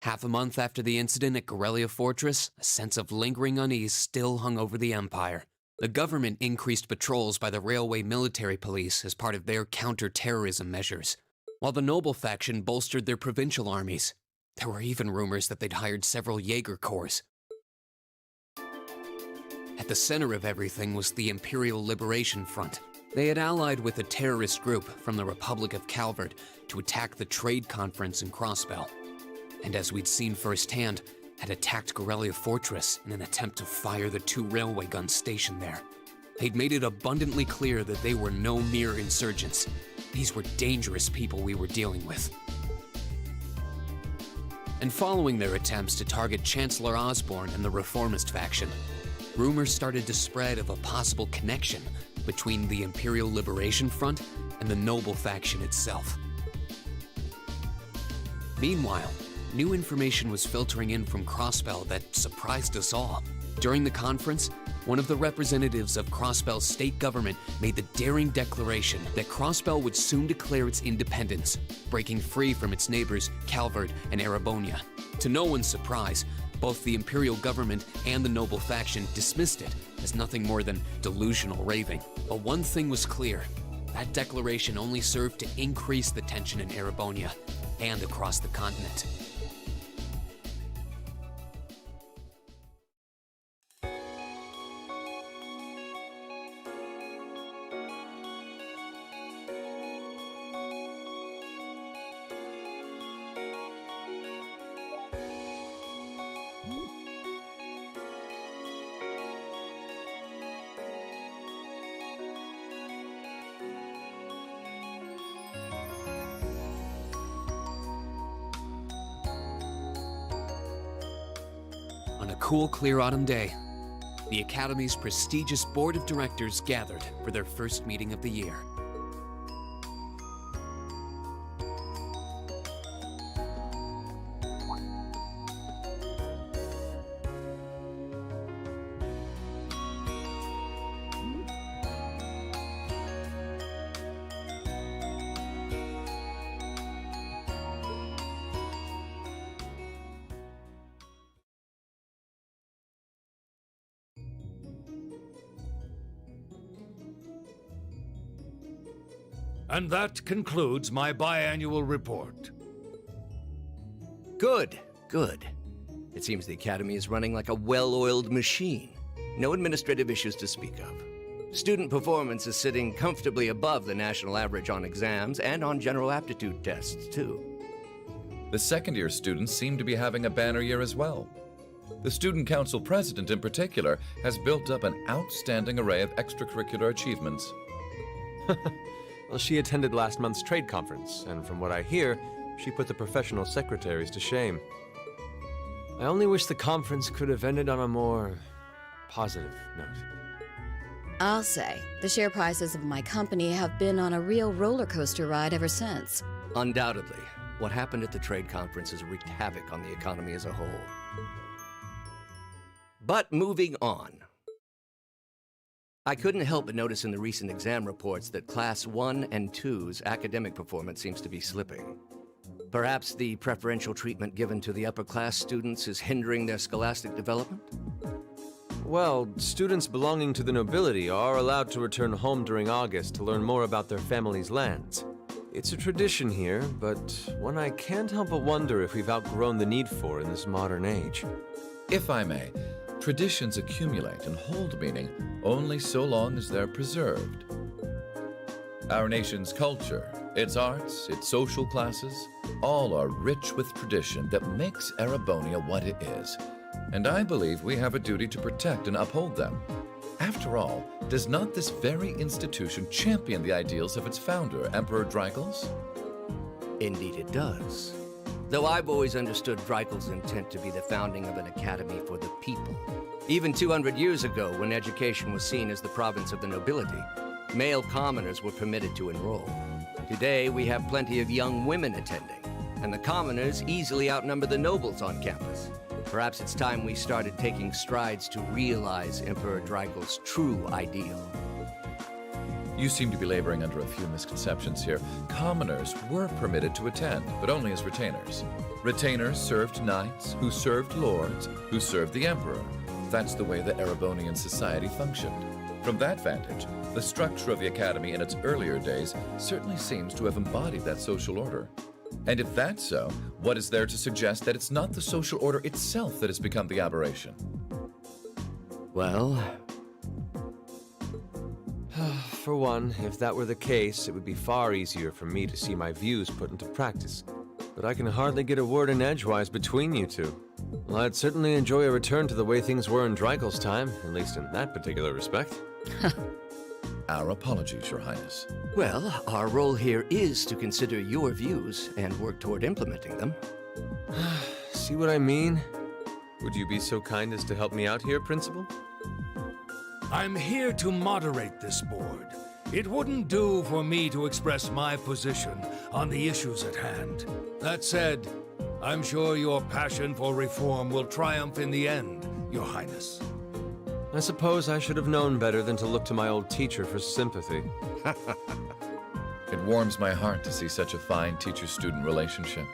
Half a month after the incident at Corellia Fortress, a sense of lingering unease still hung over the Empire. The government increased patrols by the railway military police as part of their counter-terrorism measures, while the noble faction bolstered their provincial armies. There were even rumors that they'd hired several Jaeger corps. At the center of everything was the Imperial Liberation Front. They had allied with a terrorist group from the Republic of Calvert to attack the trade conference in Crossbell. And as we'd seen firsthand, had attacked Corellia Fortress in an attempt to fire the 2 railway guns stationed there. They'd made it abundantly clear that they were no mere insurgents. These were dangerous people we were dealing with. And following their attempts to target Chancellor Osborne and the Reformist faction, rumors started to spread of a possible connection between the Imperial Liberation Front and the noble faction itself. Meanwhile, new information was filtering in from Crossbell that surprised us all. During the conference, one of the representatives of Crossbell's state government made the daring declaration that Crossbell would soon declare its independence, breaking free from its neighbors Calvert and Erebonia. To no one's surprise, both the Imperial government and the noble faction dismissed it as nothing more than delusional raving. But one thing was clear: that declaration only served to increase the tension in Erebonia and across the continent. On a cool, clear autumn day, the Academy's prestigious board of directors gathered for their first meeting of the year. And that concludes my biannual report. Good, good. It seems the Academy is running like a well-oiled machine. No administrative issues to speak of. Student performance is sitting comfortably above the national average on exams and on general aptitude tests, too. The second-year students seem to be having a banner year as well. The Student Council president, in particular, has built up an outstanding array of extracurricular achievements. Well, she attended last month's trade conference, and from what I hear, she put the professional secretaries to shame. I only wish the conference could have ended on a more positive note. I'll say, the share prices of my company have been on a real roller coaster ride ever since. Undoubtedly, what happened at the trade conference has wreaked havoc on the economy as a whole. But moving on. I couldn't help but notice in the recent exam reports that Class 1 and 2's academic performance seems to be slipping. Perhaps the preferential treatment given to the upper-class students is hindering their scholastic development? Well, students belonging to the nobility are allowed to return home during August to learn more about their family's lands. It's a tradition here, but one I can't help but wonder if we've outgrown the need for in this modern age. If I may, traditions accumulate and hold meaning only so long as they're preserved. Our nation's culture, its arts, its social classes, all are rich with tradition that makes Erebonia what it is. And I believe we have a duty to protect and uphold them. After all, does not this very institution champion the ideals of its founder, Emperor Dreikels? Indeed it does. Though I've always understood Dreikel's intent to be the founding of an academy for the people. Even 200 years ago, when education was seen as the province of the nobility, male commoners were permitted to enroll. Today, we have plenty of young women attending, and the commoners easily outnumber the nobles on campus. Perhaps it's time we started taking strides to realize Emperor Dreikel's true ideal. You seem to be laboring under a few misconceptions here. Commoners were permitted to attend, but only as retainers. Retainers served knights, who served lords, who served the emperor. That's the way the Erebonian society functioned. From that vantage, the structure of the Academy in its earlier days certainly seems to have embodied that social order. And if that's so, what is there to suggest that it's not the social order itself that has become the aberration? Well, For one, if that were the case, it would be far easier for me to see my views put into practice. But I can hardly get a word in edgewise between you two. Well, I'd certainly enjoy a return to the way things were in Dreigel's time, at least in that particular respect. Our apologies, Your Highness. well, our role here is to consider your views and work toward implementing them. See what I mean? Would you be so kind as to help me out here, Principal? I'm here to moderate this board. It wouldn't do for me to express my position on the issues at hand. That said, I'm sure your passion for reform will triumph in the end, Your Highness. I suppose I should have known better than to look to my old teacher for sympathy. It warms my heart to see such a fine teacher-student relationship.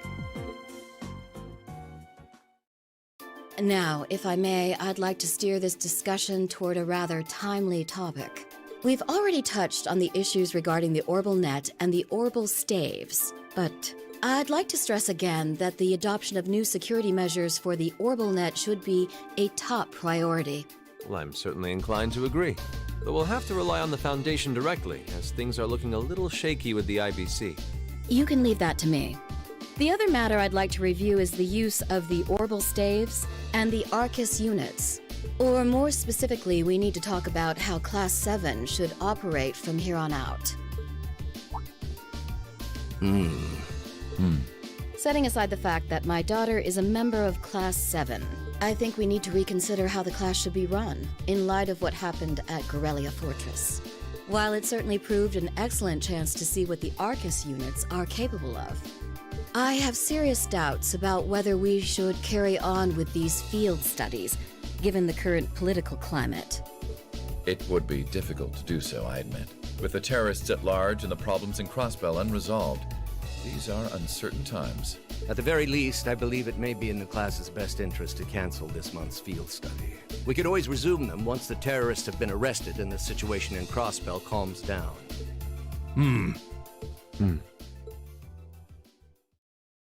Now, if I may, I'd like to steer this discussion toward a rather timely topic. We've already touched on the issues regarding the Orbal Net and the Orbal Staves, but I'd like to stress again that the adoption of new security measures for the Orbal Net should be a top priority. Well, I'm certainly inclined to agree. But we'll have to rely on the Foundation directly, as things are looking a little shaky with the IBC. You can leave that to me. The other matter I'd like to review is the use of the Orbal Staves and the Arcus units. Or more specifically, we need to talk about how Class 7 should operate from here on out. Setting aside the fact that my daughter is a member of Class 7, I think we need to reconsider how the class should be run, in light of what happened at Corellia Fortress. While it certainly proved an excellent chance to see what the Arcus units are capable of, I have serious doubts about whether we should carry on with these field studies, given the current political climate. It would be difficult to do so, I admit. With the terrorists at large and the problems in Crossbell unresolved, these are uncertain times. At the very least, I believe it may be in the class's best interest to cancel this month's field study. We could always resume them once the terrorists have been arrested and the situation in Crossbell calms down.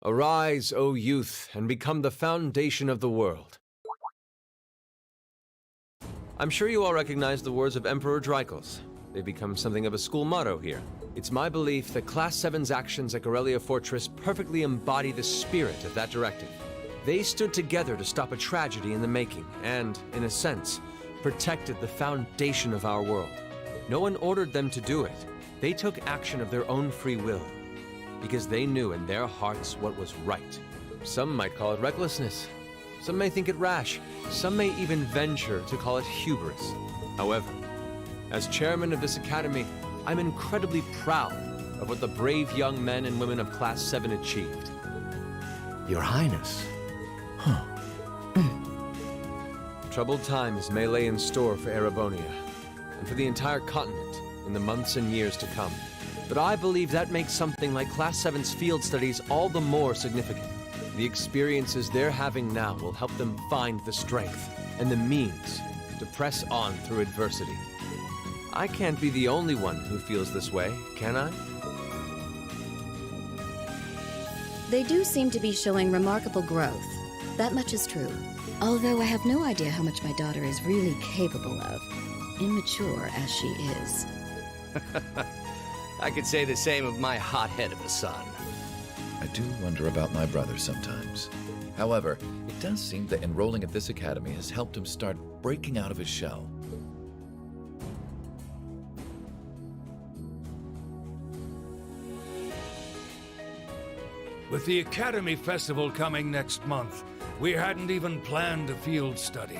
Arise, O youth, and become the foundation of the world. I'm sure you all recognize the words of Emperor Dreigels. They've become something of a school motto here. It's my belief that Class 7's actions at Corellia Fortress perfectly embody the spirit of that directive. They stood together to stop a tragedy in the making and, in a sense, protected the foundation of our world. No one ordered them to do it. They took action of their own free will, because they knew in their hearts what was right. Some might call it recklessness. Some may think it rash. Some may even venture to call it hubris. However, as chairman of this academy, I'm incredibly proud of what the brave young men and women of Class 7 achieved. Your Highness. Troubled times may lay in store for Erebonia, and for the entire continent in the months and years to come. But I believe that makes something like Class 7's field studies all the more significant. The experiences they're having now will help them find the strength and the means to press on through adversity. I can't be the only one who feels this way, can I? They do seem to be showing remarkable growth. That much is true. Although I have no idea how much my daughter is really capable of, immature as she is. I could say the same of my hothead of a son. I do wonder about my brother sometimes. However, it does seem that enrolling at this academy has helped him start breaking out of his shell. With the Academy Festival coming next month, we hadn't even planned a field study.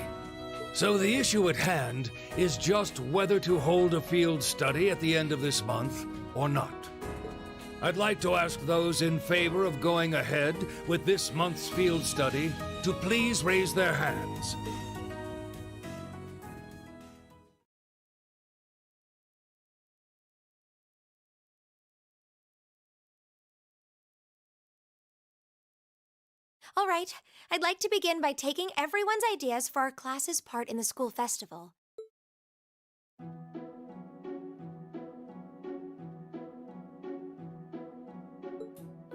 So the issue at hand is just whether to hold a field study at the end of this month or not. I'd like to ask those in favor of going ahead with this month's field study to please raise their hands. All right, I'd like to begin by taking everyone's ideas for our class's part in the school festival.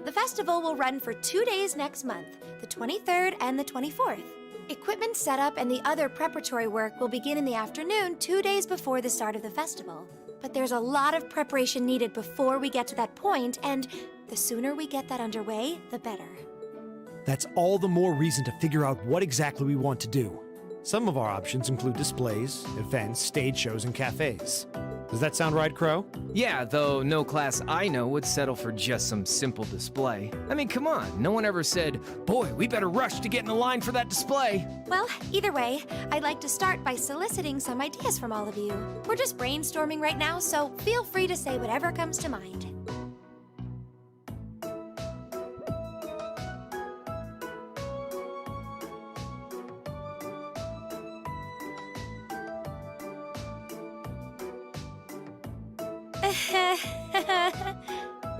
The festival will run for 2 days next month, the 23rd and the 24th. Equipment setup and the other preparatory work will begin in the afternoon 2 days before the start of the festival. But there's a lot of preparation needed before we get to that point, and the sooner we get that underway, the better. That's all the more reason to figure out what exactly we want to do. Some of our options include displays, events, stage shows, and cafes. Does that sound right, Crow? Yeah, though no class I know would settle for just some simple display. I mean, come on, no one ever said, boy, we better rush to get in the line for that display. Well, either way, I'd like to start by soliciting some ideas from all of you. We're just brainstorming right now, so feel free to say whatever comes to mind.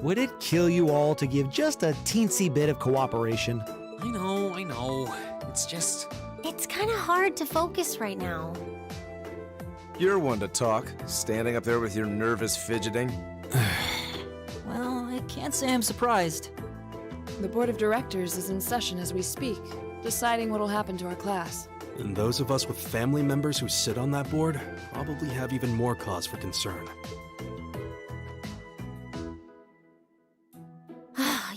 Would it kill you all to give just a teensy bit of cooperation? I know. It's just. It's kind of hard to focus right now. You're one to talk, standing up there with your nervous fidgeting. Well, I can't say I'm surprised. The board of directors is in session as we speak, deciding what'll happen to our class. And those of us with family members who sit on that board probably have even more cause for concern.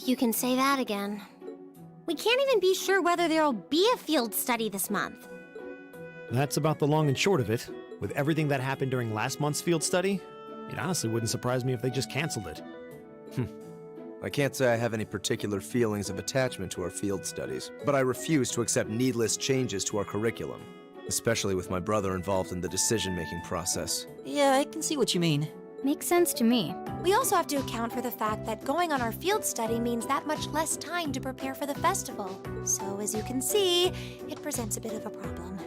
You can say that again. We can't even be sure whether there'll be a field study this month. That's about the long and short of it. With everything that happened during last month's field study, it honestly wouldn't surprise me if they just canceled it. I can't say I have any particular feelings of attachment to our field studies, but I refuse to accept needless changes to our curriculum, especially with my brother involved in the decision-making process. Yeah, I can see what you mean. Makes sense to me. We also have to account for the fact that going on our field study means that much less time to prepare for the festival. So, as you can see, it presents a bit of a problem.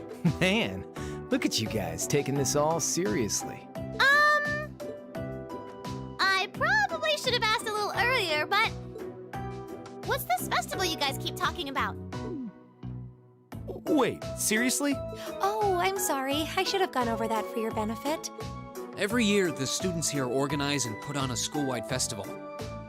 Man, look at you guys taking this all seriously. I probably should have asked a little earlier, but what's this festival you guys keep talking about? Wait, seriously? Oh, I'm sorry. I should have gone over that for your benefit. Every year, the students here organize and put on a school-wide festival.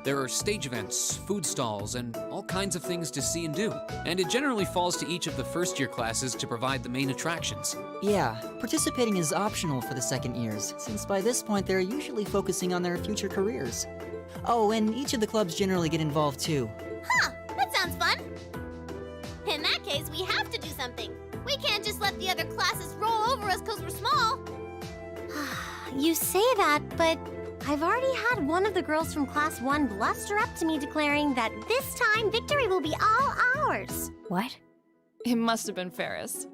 There are stage events, food stalls, and all kinds of things to see and do. And it generally falls to each of the first-year classes to provide the main attractions. Yeah, participating is optional for the second years, since by this point they're usually focusing on their future careers. Oh, and each of the clubs generally get involved too. Huh, that sounds fun. In that case, we have to do something. We can't just let the other classes roll over us because we're small. You say that, but I've already had one of the girls from Class 1 bluster up to me declaring that this time victory will be all ours. What? It must have been Ferris.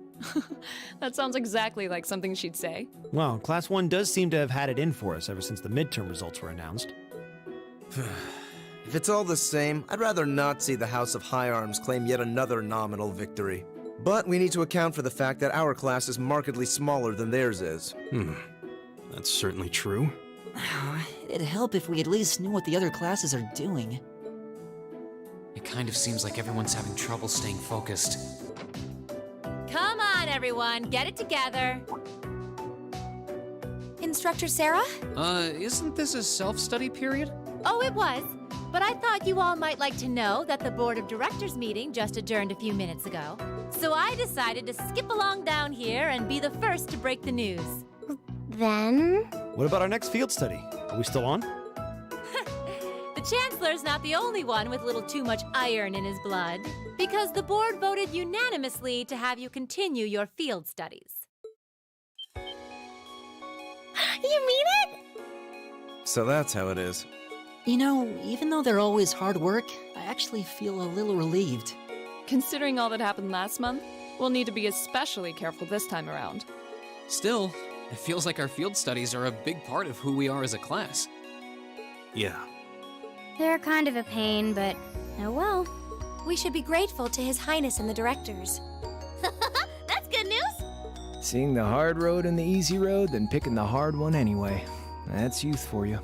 That sounds exactly like something she'd say. Well, Class 1 does seem to have had it in for us ever since the midterm results were announced. If it's all the same, I'd rather not see the House of High Arms claim yet another nominal victory. But we need to account for the fact that our class is markedly smaller than theirs is. That's certainly true. It'd help if we at least knew what the other classes are doing. It kind of seems like everyone's having trouble staying focused. Come on, everyone, get it together. Instructor Sarah? Isn't this a self-study period? Oh, it was. But I thought you all might like to know that the Board of Directors meeting just adjourned a few minutes ago. So I decided to skip along down here and be the first to break the news. Then? What about our next field study? Are we still on? The Chancellor's not the only one with a little too much iron in his blood, because the board voted unanimously to have you continue your field studies. You mean it? So that's how it is. You know, even though they're always hard work, I actually feel a little relieved. Considering all that happened last month, we'll need to be especially careful this time around. Still, it feels like our field studies are a big part of who we are as a class. Yeah. They're kind of a pain, but oh well. We should be grateful to His Highness and the directors. That's good news. Seeing the hard road and the easy road, then picking the hard one anyway. That's youth for you.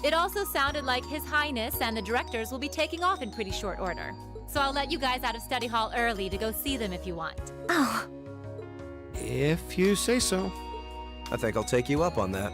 It also sounded like His Highness and the directors will be taking off in pretty short order. So I'll let you guys out of study hall early to go see them if you want. Oh. If you say so. I think I'll take you up on that.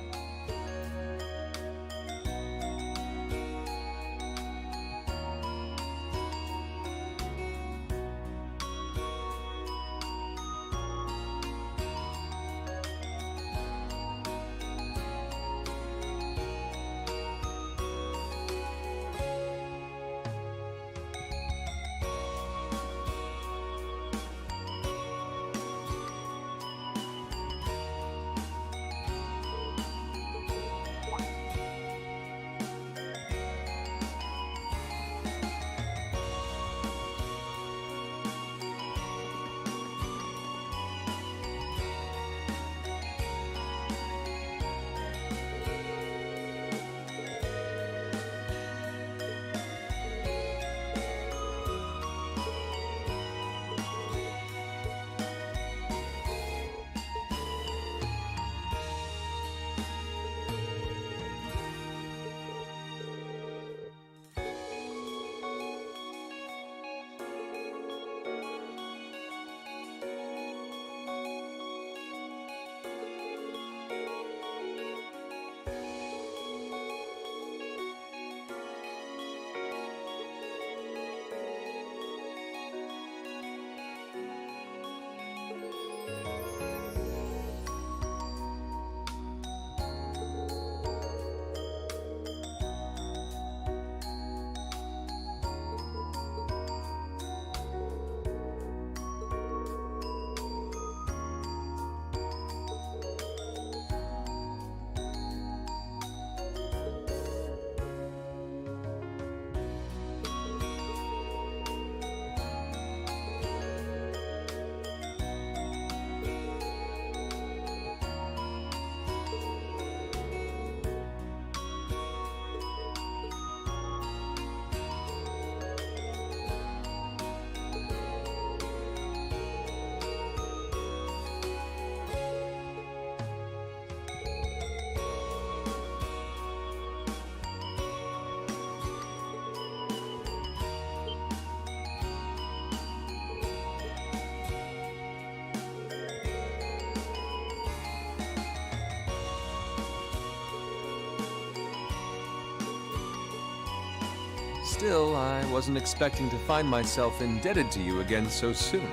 Still, I wasn't expecting to find myself indebted to you again so soon.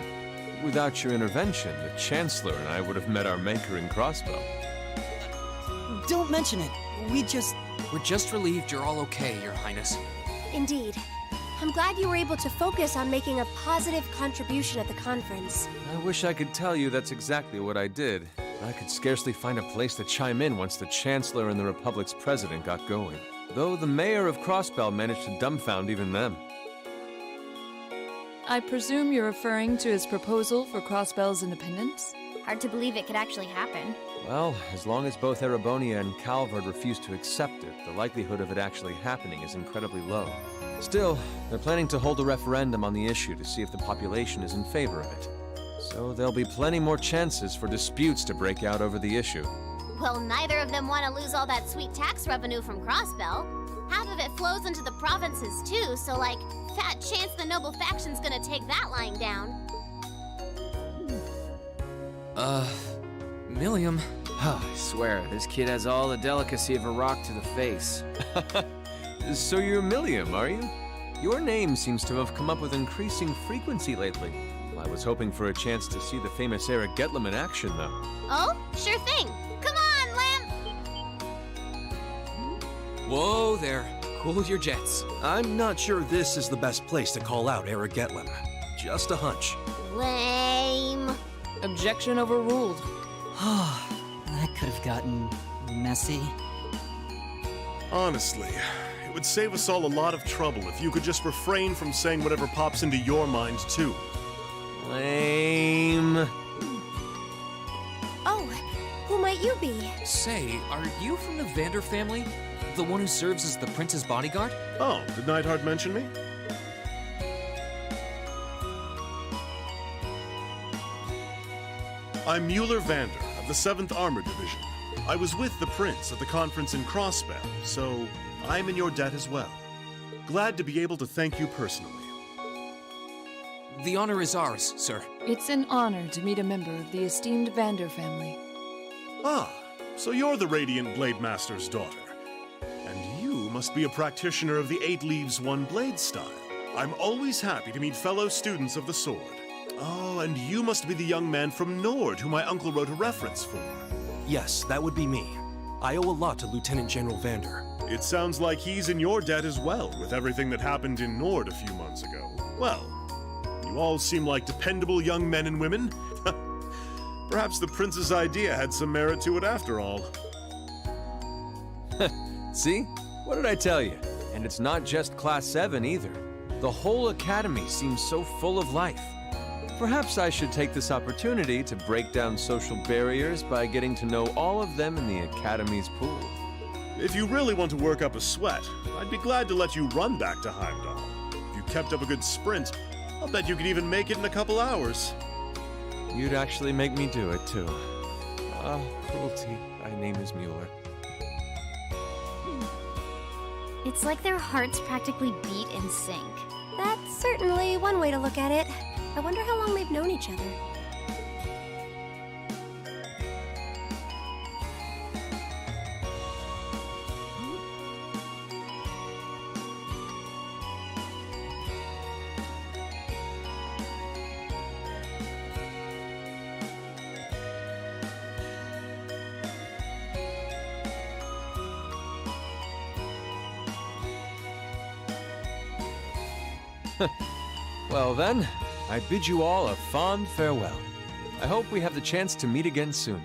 Without your intervention, the Chancellor and I would have met our maker in Crossbell. Don't mention it. We're just relieved you're all okay, Your Highness. Indeed. I'm glad you were able to focus on making a positive contribution at the conference. I wish I could tell you that's exactly what I did. I could scarcely find a place to chime in once the Chancellor and the Republic's president got going. Though the mayor of Crossbell managed to dumbfound even them. I presume you're referring to his proposal for Crossbell's independence? Hard to believe it could actually happen. Well, as long as both Erebonia and Calvard refuse to accept it, the likelihood of it actually happening is incredibly low. Still, they're planning to hold a referendum on the issue to see if the population is in favor of it. So there'll be plenty more chances for disputes to break out over the issue. Well, neither of them want to lose all that sweet tax revenue from Crossbell. Half of it flows into the provinces too, so like, fat chance the noble faction's gonna take that lying down. Milliam. I swear, this kid has all the delicacy of a rock to the face. So you're Milliam, are you? Your name seems to have come up with increasing frequency lately. I was hoping for a chance to see the famous Eric Getlem in action, though. Oh, sure thing. Come on, Lamp! Whoa there. Cool your jets. I'm not sure this is the best place to call out Eric Getlem. Just a hunch. Lame. Objection overruled. That could have gotten messy. Honestly, it would save us all a lot of trouble if you could just refrain from saying whatever pops into your mind, too. Lame. Oh, who might you be? Say, are you from the Vander family? The one who serves as the prince's bodyguard? Oh, did Neidhart mention me? I'm Mueller Vander of the 7th Armored Division. I was with the prince at the conference in Crossbell, so I'm in your debt as well. Glad to be able to thank you personally. The honor is ours, sir. It's an honor to meet a member of the esteemed Vander family. Ah, so you're the Radiant Blade Master's daughter. And you must be a practitioner of the Eight Leaves One Blade style. I'm always happy to meet fellow students of the sword. Oh, and you must be the young man from Nord who my uncle wrote a reference for. Yes, that would be me. I owe a lot to Lieutenant General Vander. It sounds like he's in your debt as well, with everything that happened in Nord a few months ago. Well, you all seem like dependable young men and women. Perhaps the prince's idea had some merit to it after all. See? What did I tell you? And it's not just Class 7 either. The whole academy seems so full of life. Perhaps I should take this opportunity to break down social barriers by getting to know all of them in the academy's pool. If you really want to work up a sweat, I'd be glad to let you run back to Heimdall. If you kept up a good sprint, I'll bet you could even make it in a couple hours. You'd actually make me do it, too. Ah, cruelty. Thy name is Mueller. It's like their hearts practically beat in sync. That's certainly one way to look at it. I wonder how long they've known each other. Well then, I bid you all a fond farewell. I hope we have the chance to meet again soon.